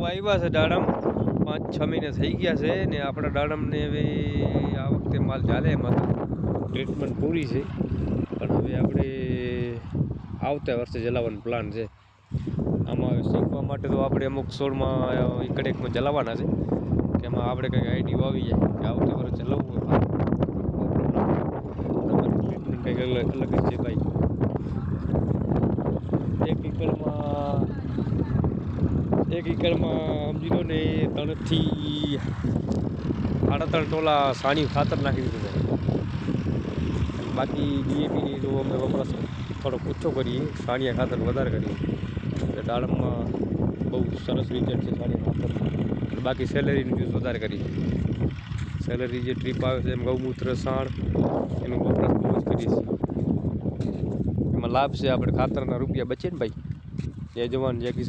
આવ્યા છે દાડમ 5-6 મહિના થઈ ગયા છે ને આપણા દાડમને હવે આ વખતે માલ ચાલે એમાં ટ્રીટમેન્ટ પૂરી છે પણ હવે આપણે આવતા વર્ષે જલાવવાનો પ્લાન છે. આમાં શીખવા માટે તો આપણે અમુક છોડમાં એકમાં જલાવવાના છે કે એમાં આપણે કંઈક આઈડિયો આવી જાય કે આવતા વર્ષે જલાવવું હોય તમારી ટ્રીટમેન્ટ કંઈક અલગ જ છે ભાઈ. એક એકરમાં સમજી લો ને 3 થી 3.5 ટોલા સાણિયું ખાતર નાખી દીધું છે. બાકી ડીએપીની જો અમે વપરાશ થોડોક ઓછો કરીએ, સાણિયા ખાતર વધારે કરીએ એટલે દાડમમાં બહુ સરસ રિઝલ્ટ છે સાણિયા ખાતર. બાકી સેલેરીનું યુઝ વધારે કરીએ. સેલેરી જે ટ્રીપ આવે છે એમ ગૌમૂત્ર સાણ એનો વપરાશ બહુ જ કરીએ છીએ. એમાં લાભ છે, આપણે ખાતરના રૂપિયા બચે ને ભાઈ. જય જવાન જય કિસાન.